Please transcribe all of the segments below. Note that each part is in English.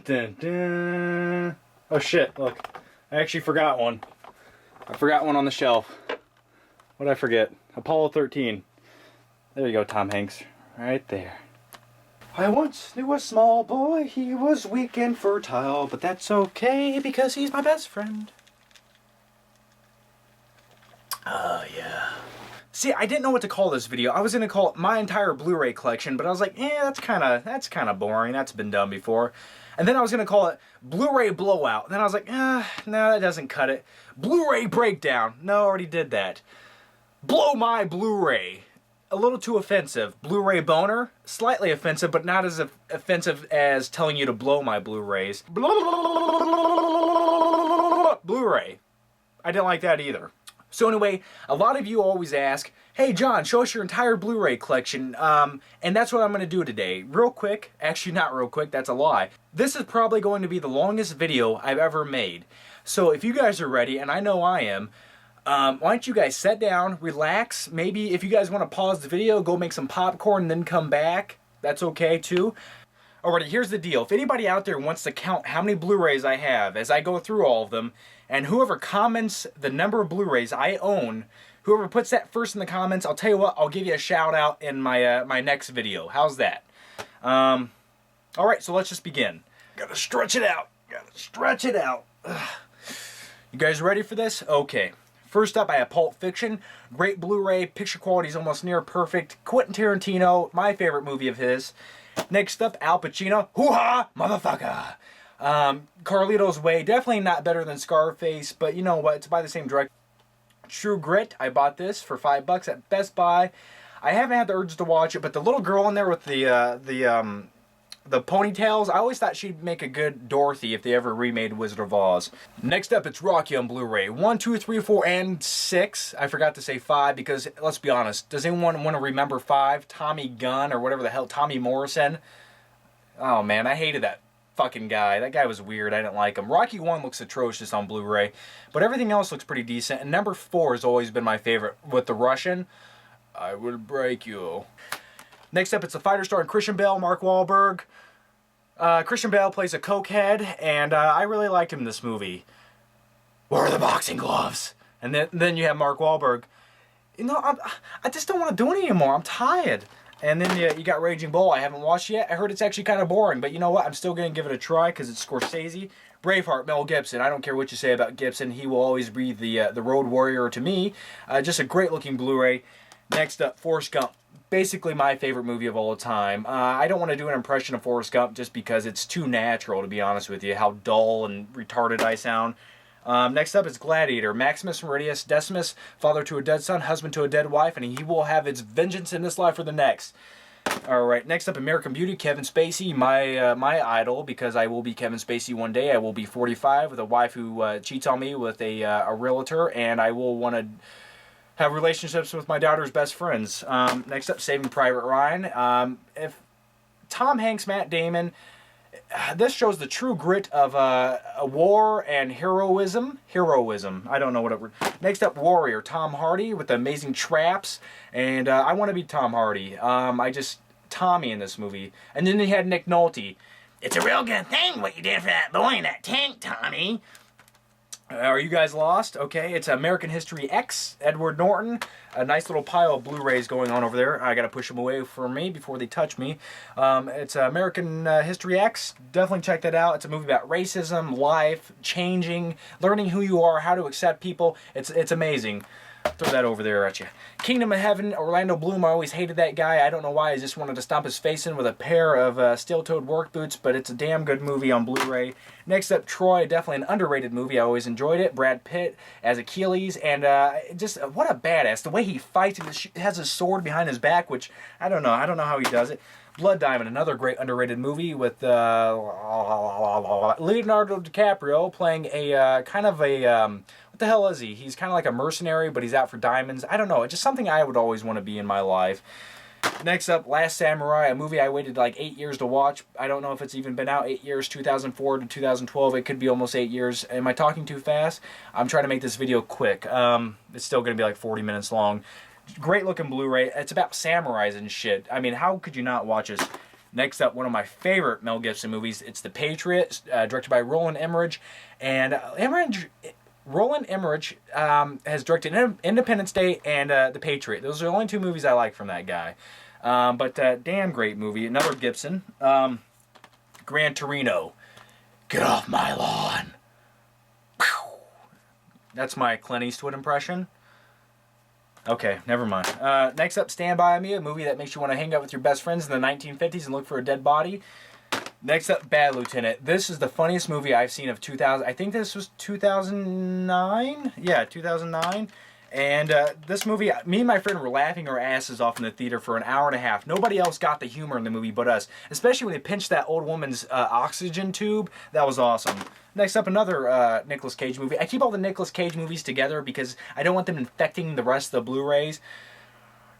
dun, dun. Oh shit, look. I actually forgot one. I forgot one on the shelf. What did I forget? Apollo 13. There you go, Tom Hanks. Right there. I once knew a small boy. He was weak and fertile, but that's okay because he's my best friend. Oh, yeah. See, I didn't know what to call this video. I was going to call it my entire Blu-ray collection, but I was like, that's kind of boring. That's been done before. And then I was going to call it Blu-ray Blowout. And then I was like, no, that doesn't cut it. Blu-ray Breakdown. No, I already did that. Blow My Blu-ray. A little too offensive. Blu-ray Boner. Slightly offensive, but not as offensive as telling you to blow my Blu-rays. Blu-ray. I didn't like that either. So anyway, a lot of you always ask, hey John, show us your entire Blu-ray collection, and that's what I'm going to do today. Real quick, actually not real quick, that's a lie. This is probably going to be the longest video I've ever made. So if you guys are ready, and I know I am, why don't you guys sit down, relax, maybe if you guys want to pause the video, go make some popcorn and then come back, that's okay too. Alrighty, here's the deal. If anybody out there wants to count how many Blu-rays I have as I go through all of them, and whoever comments the number of Blu-rays I own, whoever puts that first in the comments, I'll tell you what, I'll give you a shout out in my my next video. How's that? Alright, so let's just begin. Gotta stretch it out. Gotta stretch it out. Ugh. You guys ready for this? Okay. First up, I have Pulp Fiction. Great Blu-ray. Picture quality is almost near perfect. Quentin Tarantino, my favorite movie of his. Next up, Al Pacino. Hoo-ha, motherfucker. Carlito's Way. Definitely not better than Scarface, but you know what? It's by the same director. True Grit. I bought this for $5 at Best Buy. I haven't had the urge to watch it, but the little girl in there with the ponytails, I always thought she'd make a good Dorothy if they ever remade Wizard of Oz. Next up, it's Rocky on Blu-ray. 1, 2, 3, 4, and 6. I forgot to say 5 because, let's be honest, does anyone want to remember 5? Tommy Gunn or whatever the hell, Tommy Morrison? Oh man, I hated that fucking guy. That guy was weird. I didn't like him. Rocky 1 looks atrocious on Blu-ray, but everything else looks pretty decent. And number 4 has always been my favorite with the Russian. I will break you. Next up, it's The Fighter starring Christian Bale, Mark Wahlberg. Christian Bale plays a cokehead, and I really liked him in this movie. Where are the boxing gloves? And then you have Mark Wahlberg. You know, I just don't want to do it anymore. I'm tired. And then you got Raging Bull. I haven't watched yet. I heard it's actually kind of boring, but you know what? I'm still going to give it a try because it's Scorsese. Braveheart, Mel Gibson. I don't care what you say about Gibson. He will always be the road warrior to me. Just a great-looking Blu-ray. Next up, Forrest Gump. Basically my favorite movie of all time. I don't want to do an impression of Forrest Gump just because it's too natural, to be honest with you, how dull and retarded I sound. Next up is Gladiator. Maximus Meridius Decimus, father to a dead son, husband to a dead wife, and he will have his vengeance in this life or the next. Alright, next up, American Beauty, Kevin Spacey, my idol, because I will be Kevin Spacey one day. I will be 45 with a wife who cheats on me with a realtor, and I will want to have relationships with my daughter's best friends. Next up, Saving Private Ryan. If Tom Hanks, Matt Damon, this shows the true grit of a war and heroism. I don't know what it was. Next up, Warrior. Tom Hardy with the amazing traps. And I want to be Tom Hardy. Tommy in this movie. And then they had Nick Nolte. It's a real good thing what you did for that boy in that tank, Tommy. Are you guys lost? Okay, it's American History X, Edward Norton. A nice little pile of Blu-rays going on over there. I gotta push them away from me before they touch me. It's American History X. Definitely check that out. It's a movie about racism, life, changing, learning who you are, how to accept people. It's amazing. Throw that over there at you. Kingdom of Heaven, Orlando Bloom. I always hated that guy. I don't know why. I just wanted to stomp his face in with a pair of steel-toed work boots, but it's a damn good movie on Blu-ray. Next up, Troy. Definitely an underrated movie. I always enjoyed it. Brad Pitt as Achilles, and just what a badass. The way he fights, he has his sword behind his back, which I don't know. I don't know how he does it. Blood Diamond, another great underrated movie with Leonardo DiCaprio playing a what the hell is he? He's kind of like a mercenary, but he's out for diamonds. I don't know. It's just something I would always want to be in my life. Next up, Last Samurai, a movie I waited like 8 years to watch. I don't know if it's even been out 8 years, 2004 to 2012. It could be almost 8 years. Am I talking too fast? I'm trying to make this video quick. It's still going to be like 40 minutes long. Great looking Blu-ray. It's about samurais and shit. I mean, how could you not watch this? Next up, one of my favorite Mel Gibson movies. It's The Patriot, directed by Roland Emmerich. And Roland Emmerich has directed Independence Day and The Patriot. Those are the only two movies I like from that guy. But damn great movie. Another Gibson. Gran Torino. Get off my lawn. That's my Clint Eastwood impression. Okay, never mind. Next up, Stand By Me, a movie that makes you want to hang out with your best friends in the 1950s and look for a dead body. Next up, Bad Lieutenant. This is the funniest movie I've seen of 2000. I think this was 2009? Yeah, 2009. And this movie, me and my friend were laughing our asses off in the theater for an hour and a half. Nobody else got the humor in the movie but us. Especially when they pinched that old woman's oxygen tube. That was awesome. Next up, another Nicolas Cage movie. I keep all the Nicolas Cage movies together because I don't want them infecting the rest of the Blu-rays.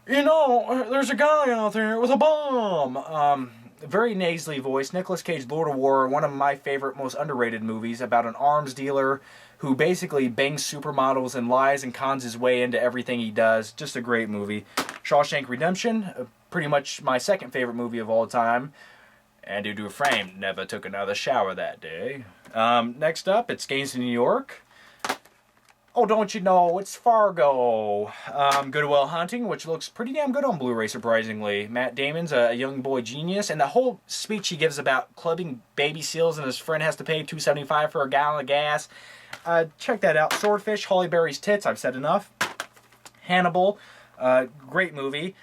You know, there's a guy out there with a bomb. Very nasally voice. Nicolas Cage, Lord of War, one of my favorite, most underrated movies about an arms dealer who basically bangs supermodels and lies and cons his way into everything he does. Just a great movie. Shawshank Redemption, pretty much my second favorite movie of all time. Andy Dufresne never took another shower that day. Next up, it's Gangs in New York. Oh, don't you know, it's Fargo. Good Will Hunting, which looks pretty damn good on Blu-ray, surprisingly. Matt Damon's a young boy genius, and the whole speech he gives about clubbing baby seals and his friend has to pay $2.75 for a gallon of gas. Check that out. Swordfish, Halle Berry's tits, I've said enough. Hannibal, great movie.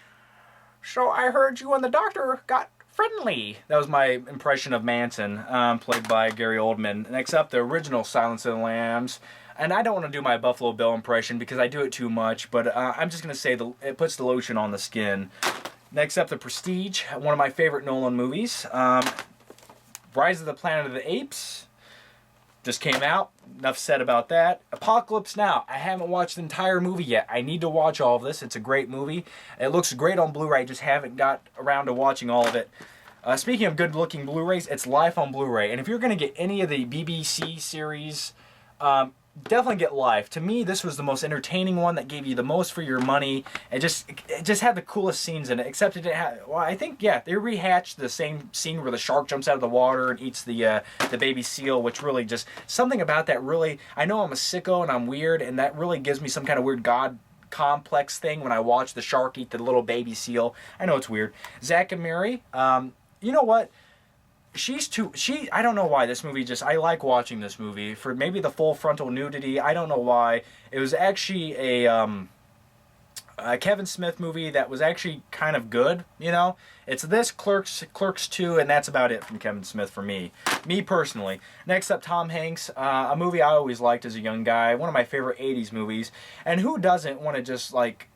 So I heard you and the doctor got friendly. That was my impression of Manson, played by Gary Oldman. Next up, the original Silence of the Lambs. And I don't want to do my Buffalo Bill impression because I do it too much, but I'm just going to say it puts the lotion on the skin. Next up, The Prestige, one of my favorite Nolan movies. Rise of the Planet of the Apes just came out. Enough said about that. Apocalypse Now. I haven't watched the entire movie yet. I need to watch all of this. It's a great movie. It looks great on Blu-ray. Just haven't got around to watching all of it. Speaking of good-looking Blu-rays, it's Life on Blu-ray. And if you're going to get any of the BBC series, definitely get Life. To me, this was the most entertaining one that gave you the most for your money. It just had the coolest scenes in it. Except it didn't have. Well, I think they rehatched the same scene where the shark jumps out of the water and eats the baby seal, which really just something about that really. I know I'm a sicko and I'm weird, and that really gives me some kind of weird God complex thing when I watch the shark eat the little baby seal. I know it's weird. Zack and Mary. You know what? I don't know why this movie I like watching this movie for maybe the full frontal nudity. I don't know why. It was actually a Kevin Smith movie that was actually kind of good, you know? It's this, Clerks 2, and that's about it from Kevin Smith for me. Me personally. Next up, Tom Hanks, a movie I always liked as a young guy, one of my favorite 80s movies. And who doesn't want to just like,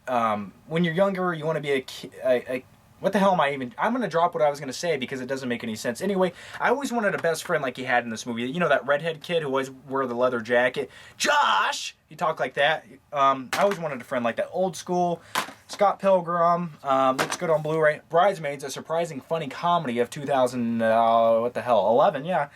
when you're younger, you want to be what the hell am I even... I'm going to drop what I was going to say because it doesn't make any sense. Anyway, I always wanted a best friend like he had in this movie. You know that redhead kid who always wore the leather jacket? Josh! He talked like that. I always wanted a friend like that. Old school. Scott Pilgrim. Looks good on Blu-ray. Bridesmaids, a surprising funny comedy of 2011, yeah.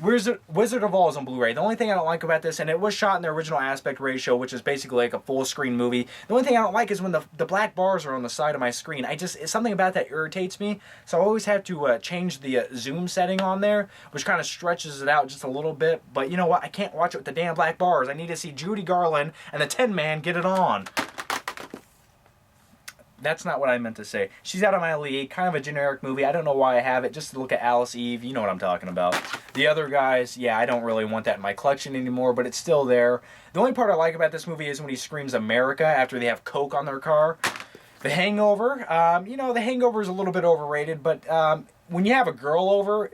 Wizard of Oz on Blu-ray. The only thing I don't like about this, and it was shot in the original aspect ratio, which is basically like a full screen movie. The only thing I don't like is when the black bars are on the side of my screen. Something about that irritates me. So I always have to change the zoom setting on there, which kind of stretches it out just a little bit. But you know what? I can't watch it with the damn black bars. I need to see Judy Garland and the Tin Man get it on. That's not what I meant to say. She's out of my league. Kind of a generic movie. I don't know why I have it. Just to look at Alice Eve. You know what I'm talking about. The other guys, yeah, I don't really want that in my collection anymore, but it's still there. The only part I like about this movie is when he screams America after they have Coke on their car. The Hangover. You know, The Hangover is a little bit overrated, but when you have a girl over,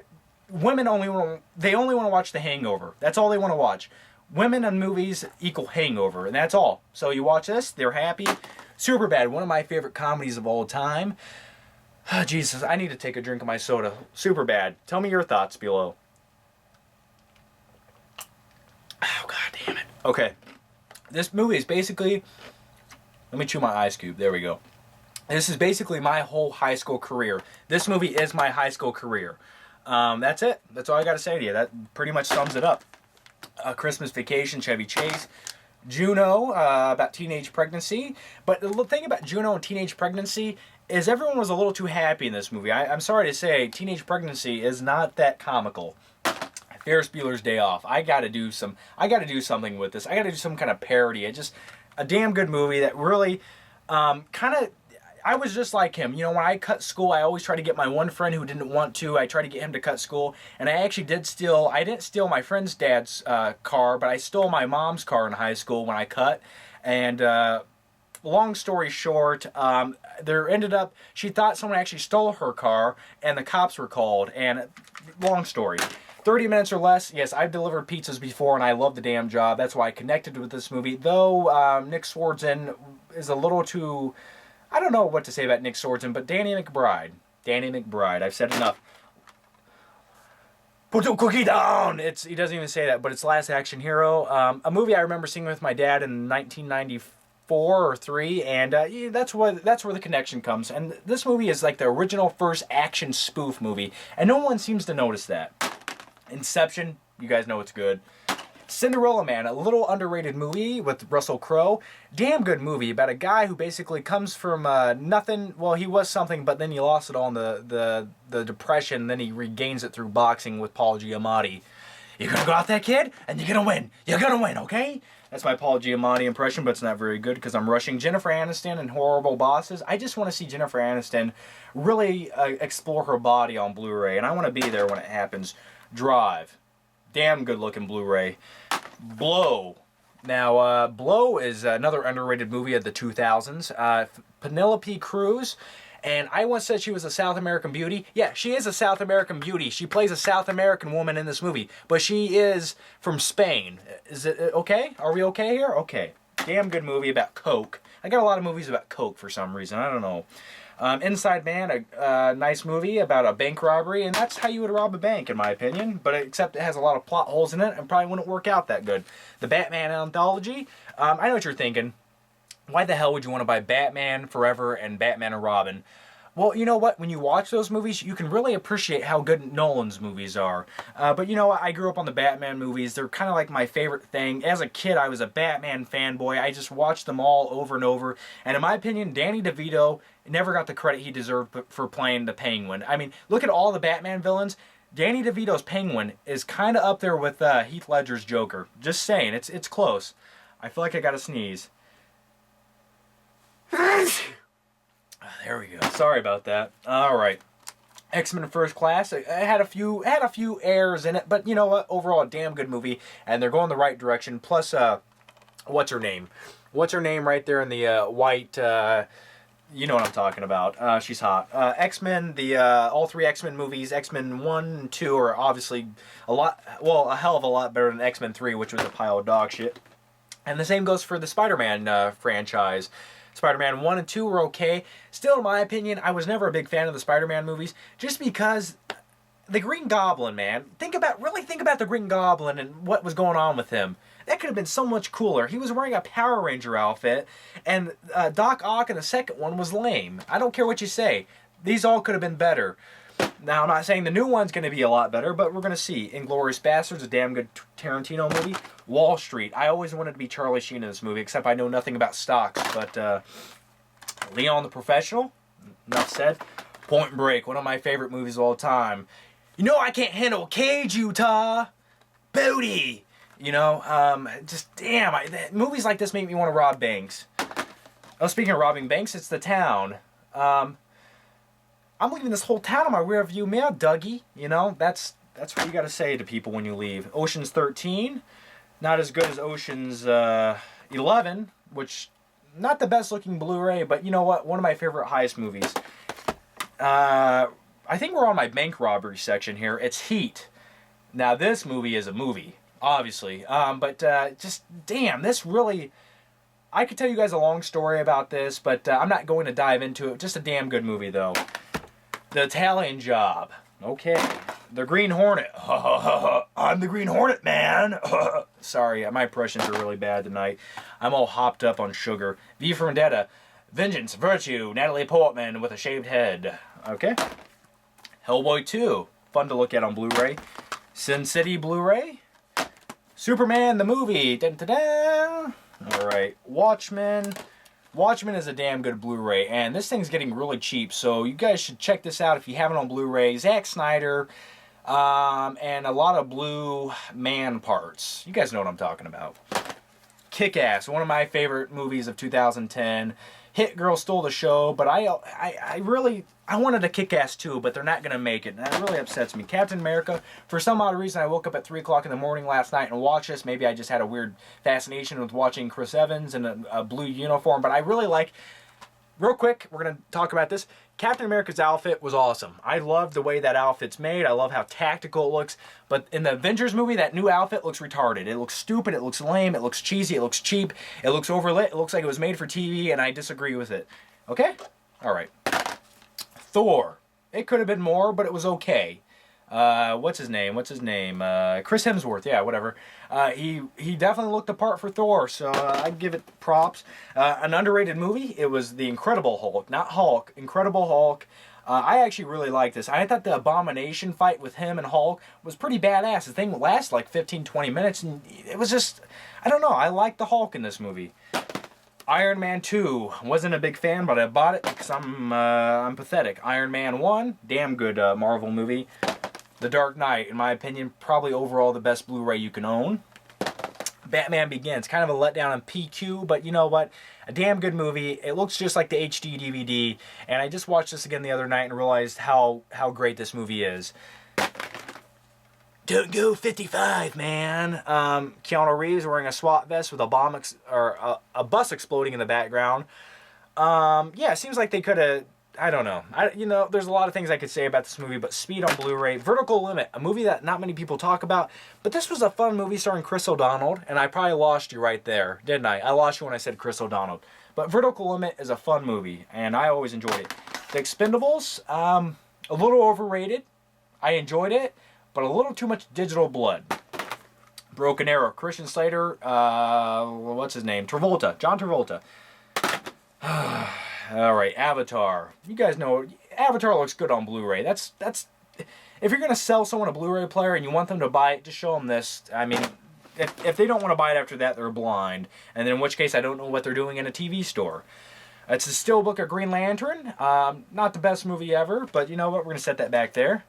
women only want to watch The Hangover. That's all they want to watch. Women in movies equal hangover, and that's all. So you watch this, they're happy. Superbad, one of my favorite comedies of all time. Oh, Jesus, I need to take a drink of my soda. Superbad. Tell me your thoughts below. Oh, God damn it. Okay. This movie is basically... Let me chew my ice cube. There we go. This is basically my whole high school career. This movie is my high school career. That's it. That's all I got to say to you. That pretty much sums it up. Christmas Vacation, Chevy Chase. Juno, about teenage pregnancy. But the thing about Juno and teenage pregnancy is everyone was a little too happy in this movie. I'm sorry to say, teenage pregnancy is not that comical. Ferris Bueller's Day Off. I gotta do something with this. I gotta do some kind of parody. It's just a damn good movie that really, I was just like him. You know, when I cut school, I always try to get my one friend who didn't want to. I tried to get him to cut school, and I actually didn't steal my friend's dad's car, but I stole my mom's car in high school when I cut. And long story short, she thought someone actually stole her car, and the cops were called. And long story. 30 minutes or less. Yes, I've delivered pizzas before, and I love the damn job. That's why I connected with this movie. Though Nick Swardson is a little too... I don't know what to say about Nick Swardson, but Danny McBride. I've said enough. Put the cookie down! He doesn't even say that, but it's Last Action Hero. A movie I remember seeing with my dad in 1994 or 3, and that's where the connection comes. And this movie is like the original first action spoof movie, and no one seems to notice that. Inception, you guys know it's good. Cinderella Man, a little underrated movie with Russell Crowe. Damn good movie about a guy who basically comes from nothing. Well, he was something, but then he lost it all in the Depression. Then he regains it through boxing with Paul Giamatti. You're gonna go out there, kid, and you're gonna win. You're gonna win, okay? That's my Paul Giamatti impression, but it's not very good because I'm rushing Jennifer Aniston in Horrible Bosses. I just want to see Jennifer Aniston really explore her body on Blu-ray, and I want to be there when it happens. Drive. Damn good looking Blu-ray. Blow. Now, Blow is another underrated movie of the 2000s. Penelope Cruz. And I once said she was a South American beauty. Yeah, she is a South American beauty. She plays a South American woman in this movie. But she is from Spain. Is it okay? Are we okay here? Okay. Damn good movie about Coke. I got a lot of movies about Coke for some reason. I don't know. Inside Man, a nice movie about a bank robbery, and that's how you would rob a bank, in my opinion. But except it has a lot of plot holes in it, and probably wouldn't work out that good. The Batman Anthology. I know what you're thinking. Why the hell would you want to buy Batman Forever and Batman and Robin? Well, you know what? When you watch those movies, you can really appreciate how good Nolan's movies are. But you know what? I grew up on the Batman movies. They're kind of like my favorite thing. As a kid, I was a Batman fanboy. I just watched them all over and over. And in my opinion, Danny DeVito never got the credit he deserved for playing the Penguin. I mean, look at all the Batman villains. Danny DeVito's Penguin is kind of up there with Heath Ledger's Joker. Just saying, it's close. I feel like I gotta sneeze. There we go. Sorry about that. All right. X-Men First Class. It had a few errors in it, but you know what? Overall, a damn good movie, and they're going the right direction. Plus, what's her name? What's her name right there in the white? You know what I'm talking about. She's hot. X-Men. All three X-Men movies, X-Men 1 and 2, are obviously a hell of a lot better than X-Men 3, which was a pile of dog shit. And the same goes for the Spider-Man franchise. Spider-Man 1 and 2 were okay. Still, in my opinion, I was never a big fan of the Spider-Man movies, just because the Green Goblin, man. Really think about the Green Goblin and what was going on with him. That could have been so much cooler. He was wearing a Power Ranger outfit, and Doc Ock in the second one was lame. I don't care what you say. These all could have been better. Now, I'm not saying the new one's going to be a lot better, but we're going to see. Inglourious Basterds, a damn good Tarantino movie. Wall Street. I always wanted to be Charlie Sheen in this movie, except I know nothing about stocks. But Leon the Professional, enough said. Point Break, one of my favorite movies of all time. You know I can't handle a cage, Utah. Booty. You know, just damn. Movies like this make me want to rob banks. Oh, speaking of robbing banks, it's The Town. I'm leaving this whole town on my rear view mirror, Dougie. You know, that's what you got to say to people when you leave. Ocean's 13, not as good as Ocean's 11, which not the best looking Blu-ray, but you know what? One of my favorite heist movies. I think we're on my bank robbery section here. It's Heat. Now this movie is a movie, obviously, but just damn, this really. I could tell you guys a long story about this, but I'm not going to dive into it. Just a damn good movie, though. The Italian Job. Okay. The Green Hornet. I'm the Green Hornet, man. Sorry, my impressions are really bad tonight. I'm all hopped up on sugar. V for Vendetta. Vengeance, Virtue, Natalie Portman with a shaved head. Okay. Hellboy 2. Fun to look at on Blu-ray. Sin City Blu-ray. Superman the movie. Dun, dun, dun. All right, Watchmen. Watchmen is a damn good Blu-ray, and this thing's getting really cheap, so you guys should check this out if you have it on Blu-ray. Zack Snyder, and a lot of Blue Man parts. You guys know what I'm talking about. Kick-Ass, one of my favorite movies of 2010. Hit Girl stole the show, but I wanted a Kick-Ass too, but they're not going to make it, and that really upsets me. Captain America, for some odd reason, I woke up at 3 o'clock in the morning last night and watched this. Maybe I just had a weird fascination with watching Chris Evans in a blue uniform, but I really like... Real quick, we're going to talk about this. Captain America's outfit was awesome. I love the way that outfit's made. I love how tactical it looks. But in the Avengers movie, that new outfit looks retarded. It looks stupid. It looks lame. It looks cheesy. It looks cheap. It looks overlit. It looks like it was made for TV, and I disagree with it. Okay? All right. Thor. It could have been more, but it was okay. What's his name? Chris Hemsworth. Yeah, whatever. He definitely looked the part for Thor, so I'd give it props. An underrated movie. It was The Incredible Hulk, not Hulk. Incredible Hulk. I actually really liked this. I thought the Abomination fight with him and Hulk was pretty badass. The thing lasted like 15-20 minutes, and it was just, I don't know. I liked the Hulk in this movie. Iron Man 2, wasn't a big fan, but I bought it because I'm pathetic. Iron Man 1, damn good Marvel movie. The Dark Knight, in my opinion, probably overall the best Blu-ray you can own. Batman Begins, kind of a letdown on PQ, but you know what? A damn good movie. It looks just like the HD DVD, and I just watched this again the other night and realized how great this movie is. Don't go 55, man. Keanu Reeves wearing a SWAT vest with a bomb a bus exploding in the background. Yeah, it seems like they could have... I don't know. There's a lot of things I could say about this movie, but Speed on Blu-ray, Vertical Limit, a movie that not many people talk about, but this was a fun movie starring Chris O'Donnell, and I probably lost you right there, didn't I? I lost you when I said Chris O'Donnell. But Vertical Limit is a fun movie, and I always enjoyed it. The Expendables, a little overrated. I enjoyed it, but a little too much digital blood. Broken Arrow, Christian Slater, what's his name? John Travolta. All right, Avatar. You guys know Avatar looks good on Blu-ray. That's if you're gonna sell someone a Blu-ray player and you want them to buy it, just show them this. I mean, if they don't want to buy it after that, they're blind. And then in which case, I don't know what they're doing in a TV store. It's a Steelbook of Green Lantern. Not the best movie ever, but you know what? We're gonna set that back there.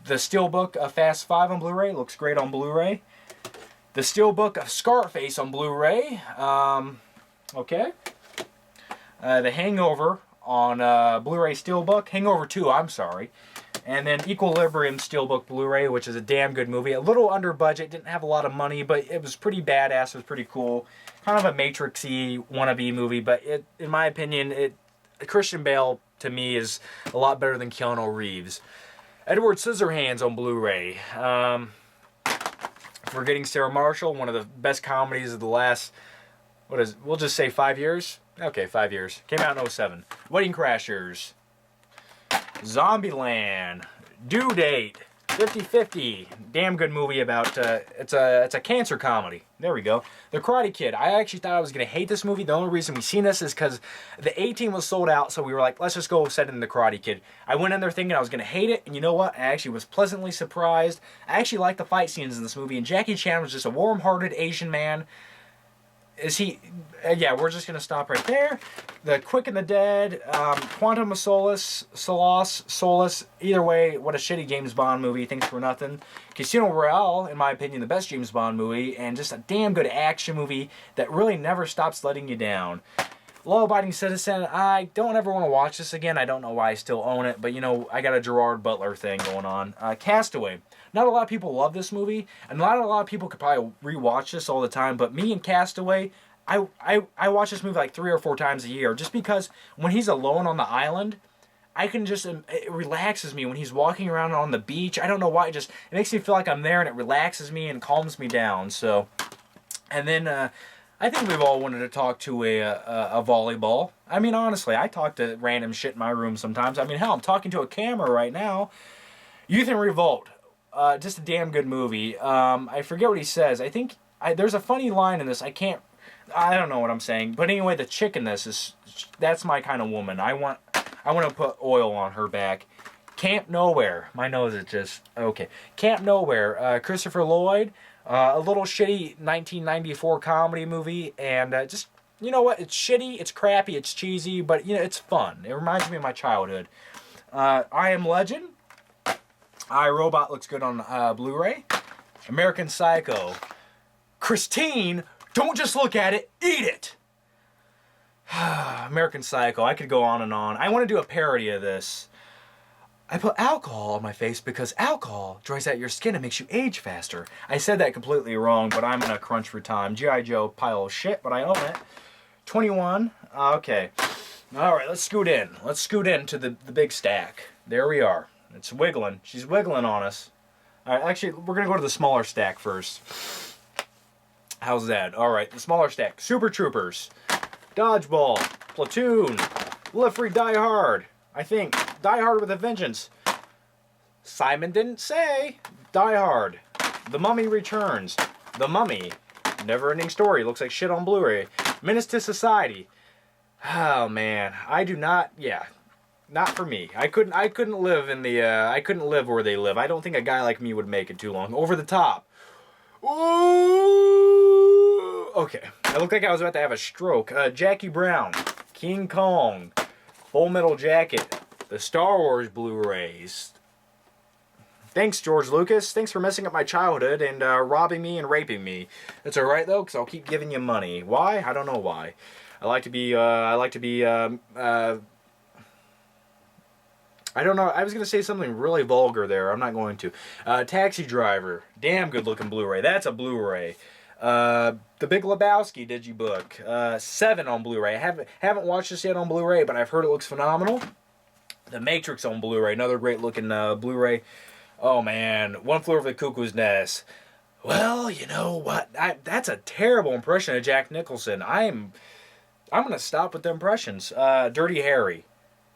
The Steelbook of Fast 5 on Blu-ray looks great on Blu-ray. The Steelbook of Scarface on Blu-ray. Okay. The Hangover on Blu-ray Steelbook. Hangover 2, I'm sorry. And then Equilibrium Steelbook Blu-ray, which is a damn good movie. A little under budget, didn't have a lot of money, but it was pretty badass. It was pretty cool. Kind of a Matrix-y wannabe movie, but in my opinion, Christian Bale, to me, is a lot better than Keanu Reeves. Edward Scissorhands on Blu-ray. Forgetting Sarah Marshall, one of the best comedies of the last, we'll just say 5 years? Okay, 5 years. Came out in 2007. Wedding Crashers. Zombieland. Due Date. 50-50. Damn good movie about, it's a cancer comedy. There we go. The Karate Kid. I actually thought I was going to hate this movie. The only reason we seen this is because the A-Team was sold out, so we were like, let's just go set in The Karate Kid. I went in there thinking I was going to hate it, and you know what? I actually was pleasantly surprised. I actually liked the fight scenes in this movie, and Jackie Chan was just a warm-hearted Asian man. Is he... yeah, we're just going to stop right there. The Quick and the Dead, Quantum of Solace, either way, what a shitty James Bond movie, thanks for nothing. Casino Royale, in my opinion, the best James Bond movie, and just a damn good action movie that really never stops letting you down. Law-Abiding Citizen, I don't ever want to watch this again. I don't know why I still own it, but you know, I got a Gerard Butler thing going on. Castaway. Not a lot of people love this movie, and not a lot of people could probably rewatch this all the time, but me and Castaway, I watch this movie like 3 or 4 times a year, just because when he's alone on the island, I can just, it relaxes me when he's walking around on the beach. I don't know why, it makes me feel like I'm there, and it relaxes me and calms me down, so. And then, I think we've all wanted to talk to a volleyball. I mean, honestly, I talk to random shit in my room sometimes. I mean, hell, I'm talking to a camera right now. Youth in Revolt. Just a damn good movie. I forget what he says. I think there's a funny line in this. I don't know what I'm saying. But anyway, the chick in this that's my kind of woman. I want to put oil on her back. Camp Nowhere. My nose is just... Okay. Camp Nowhere. Christopher Lloyd. A little shitty 1994 comedy movie. And just... You know what? It's shitty, it's crappy, it's cheesy, but, you know, it's fun. It reminds me of my childhood. I Am Legend. iRobot looks good on Blu-ray. American Psycho. Christine, don't just look at it, eat it! American Psycho. I could go on and on. I want to do a parody of this. I put alcohol on my face because alcohol dries out your skin and makes you age faster. I said that completely wrong, but I'm in a crunch for time. G.I. Joe, pile of shit, but I own it. 21. Okay. Alright, let's scoot in. Let's scoot into the big stack. There we are. It's wiggling. She's wiggling on us. Alright, actually, we're going to go to the smaller stack first. How's that? Alright, the smaller stack. Super Troopers. Dodgeball. Platoon. Live Free, Die Hard. I think. Die Hard with a Vengeance. Simon didn't say. Die Hard. The Mummy Returns. The Mummy. Never-ending Story. Looks like shit on Blu-ray. Menace to Society. Oh man, I do not. Yeah, not for me. I couldn't live in the. I couldn't live where they live. I don't think a guy like me would make it too long. Over the Top. Ooh. Okay, I looked like I was about to have a stroke. Jackie Brown. King Kong. Full Metal Jacket. The Star Wars Blu-rays. Thanks, George Lucas. Thanks for messing up my childhood and robbing me and raping me. That's alright, though, because I'll keep giving you money. Why? I don't know why. I like to be, I don't know. I was going to say something really vulgar there. I'm not going to. Taxi Driver. Damn good looking Blu-ray. That's a Blu-ray. The Big Lebowski digibook. 7 on Blu-ray. I haven't watched this yet on Blu-ray, but I've heard it looks phenomenal. The Matrix on Blu-ray. Another great looking Blu-ray. Oh man, One Flew Over the Cuckoo's Nest. Well, you know what? That's a terrible impression of Jack Nicholson. I'm gonna stop with the impressions. Dirty Harry,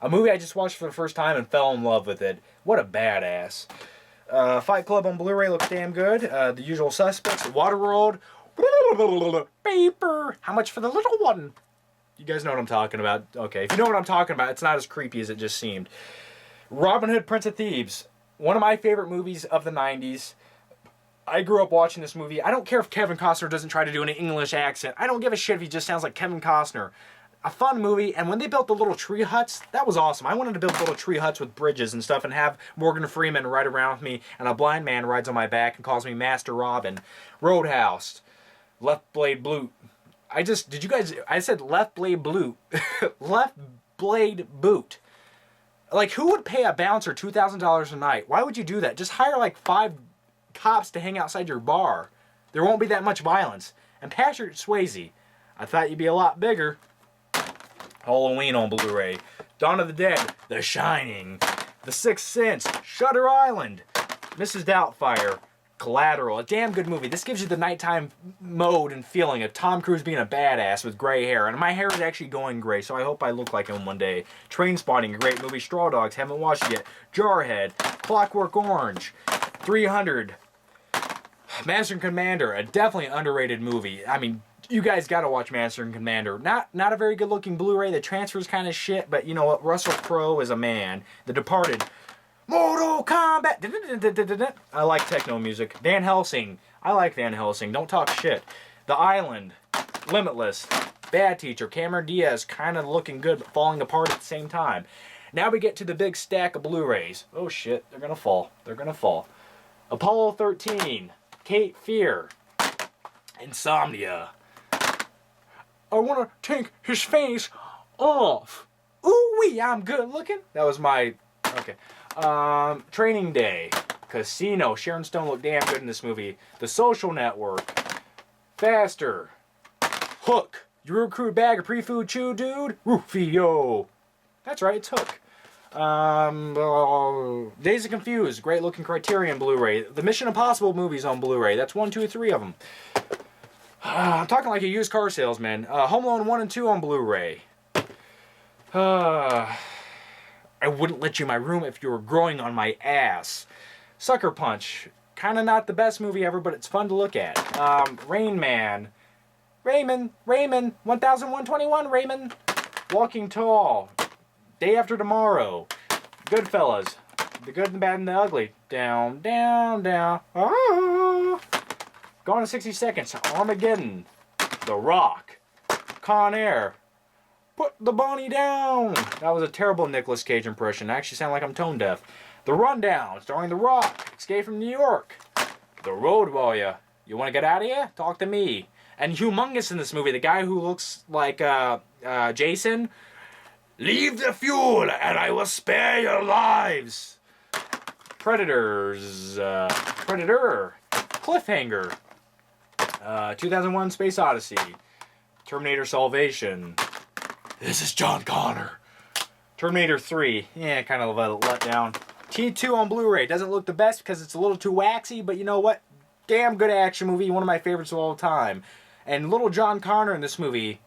a movie I just watched for the first time and fell in love with it. What a badass. Fight Club on Blu-ray looks damn good. The Usual Suspects. Waterworld. Paper. How much for the little one? You guys know what I'm talking about. Okay, if you know what I'm talking about, it's not as creepy as it just seemed. Robin Hood, Prince of Thieves. One of my favorite movies of the 90s. I grew up watching this movie. I don't care if Kevin Costner doesn't try to do an English accent. I don't give a shit if he just sounds like Kevin Costner. A fun movie, and when they built the little tree huts, that was awesome. I wanted to build little tree huts with bridges and stuff and have Morgan Freeman ride around with me, and a blind man rides on my back and calls me Master Robin. Roadhouse. Left Blade Blue. I said Left Blade Blue. Left Blade Boot. Like, who would pay a bouncer $2,000 a night? Why would you do that? Just hire like 5 cops to hang outside your bar. There won't be that much violence. And Patrick Swayze, I thought you'd be a lot bigger. Halloween on Blu-ray. Dawn of the Dead. The Shining. The Sixth Sense. Shutter Island. Mrs. Doubtfire. Collateral. A damn good movie. This gives you the nighttime mode and feeling of Tom Cruise being a badass with gray hair. And my hair is actually going gray, so I hope I look like him one day. Trainspotting, a great movie. Straw Dogs, haven't watched it yet. Jarhead. Clockwork Orange. 300. Master and Commander, a definitely underrated movie. I mean, you guys gotta watch Master and Commander. Not a very good looking Blu-ray. The transfer's kind of shit, but you know what? Russell Crowe is a man. The Departed. Mortal Kombat. I like techno music. Van Helsing. I like Van Helsing. Don't talk shit. The Island. Limitless. Bad Teacher. Cameron Diaz kind of looking good but falling apart at the same time. Now we get to the big stack of Blu-rays. Oh shit, they're gonna fall. They're gonna fall. Apollo 13. Cape Fear. Insomnia. I wanna take his face off. Ooh wee, I'm good looking. That was my... Okay. Training Day. Casino. Sharon Stone looked damn good in this movie. The Social Network. Faster. Hook. You recruit bag of pre-food chew, dude? Rufio. That's right, it's Hook. Days of Confused. Great looking Criterion Blu-ray. The Mission Impossible movies on Blu-ray. That's 1, 2, 3 of them. I'm talking like a used car salesman. Home Alone 1 and 2 on Blu-ray. I wouldn't let you in my room if you were growing on my ass. Sucker Punch. Kind of not the best movie ever, but it's fun to look at. Rain Man. Raymond. 1121 Raymond. Walking Tall. Day After Tomorrow. Goodfellas. The Good, the Bad, and the Ugly. Down, down, down. Ah. Gone in 60 Seconds. Armageddon. The Rock. Con Air. Put the Bunny Down. That was a terrible Nicolas Cage impression. I actually sound like I'm tone deaf. The Rundown, starring The Rock. Escape from New York. The Road Warrior. You want to get out of here? Talk to me. And humongous in this movie, the guy who looks like Jason. Leave the fuel and I will spare your lives. Predators. Predator. Cliffhanger. 2001 Space Odyssey. Terminator Salvation. This is John Connor. Terminator 3. Yeah, kind of a letdown. T2 on Blu-ray. Doesn't look the best because it's a little too waxy, but you know what? Damn good action movie. One of my favorites of all time. And little John Connor in this movie.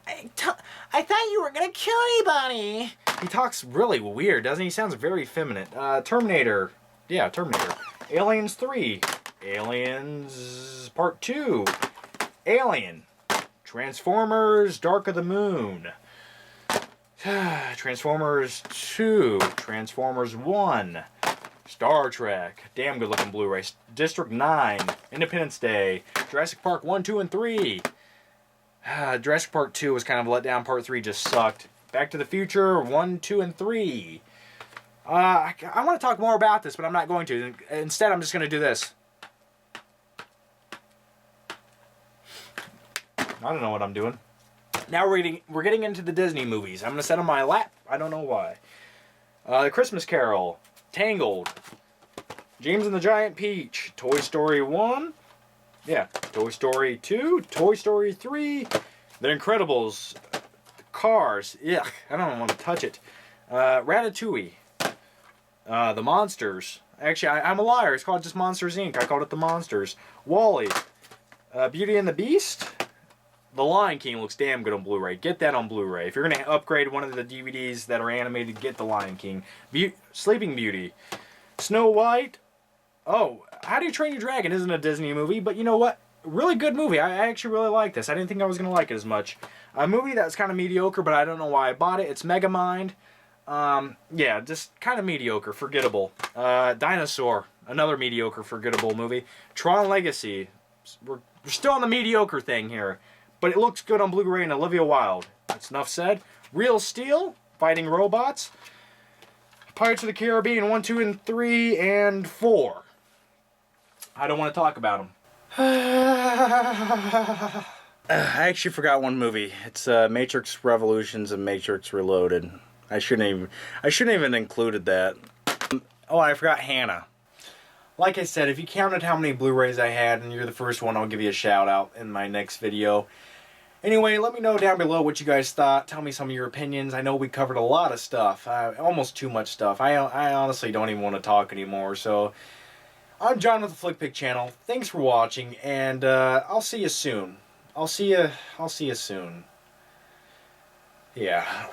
I thought you were going to kill anybody. He talks really weird, doesn't he? He sounds very feminine. Terminator. Yeah, Terminator. Aliens 3. Aliens Part 2. Alien. Transformers Dark of the Moon. Transformers 2. Transformers 1. Star Trek. Damn good looking Blu-ray. District 9. Independence Day. Jurassic Park 1, 2, and 3. Jurassic Park 2 was kind of a letdown. Part 3 just sucked. Back to the Future 1, 2, and 3. I want to talk more about this, but I'm not going to. Instead, I'm just going to do this. I don't know what I'm doing. Now we're getting into the Disney movies. I'm going to sit on my lap. I don't know why. The Christmas Carol. Tangled. James and the Giant Peach. Toy Story 1. Yeah. Toy Story 2. Toy Story 3. The Incredibles. Cars. Yuck. I don't want to touch it. Ratatouille. The Monsters. Actually, I'm a liar. It's called just Monsters, Inc. I called it The Monsters. Wall-E. Beauty and the Beast. The Lion King looks damn good on Blu-ray. Get that on Blu-ray. If you're going to upgrade one of the DVDs that are animated, get The Lion King. Sleeping Beauty. Snow White. Oh, How Do You Train Your Dragon isn't a Disney movie, but you know what? Really good movie. I actually really like this. I didn't think I was going to like it as much. A movie that's kind of mediocre, but I don't know why I bought it. It's Megamind. Yeah, just kind of mediocre. Forgettable. Dinosaur. Another mediocre, forgettable movie. Tron Legacy. We're still on the mediocre thing here. But it looks good on Blu-ray and Olivia Wilde. That's enough said. Real Steel, Fighting Robots. Pirates of the Caribbean 1, 2, and 3, and 4. I don't want to talk about them. I actually forgot one movie. It's Matrix Revolutions and Matrix Reloaded. I shouldn't even included that. Oh, I forgot Hannah. Like I said, if you counted how many Blu-rays I had and you're the first one, I'll give you a shout out in my next video. Anyway, let me know down below what you guys thought. Tell me some of your opinions. I know we covered a lot of stuff. Almost too much stuff. I honestly don't even want to talk anymore. So, I'm John with the Flick Pick channel. Thanks for watching, and I'll see you soon. I'll see you soon. Yeah.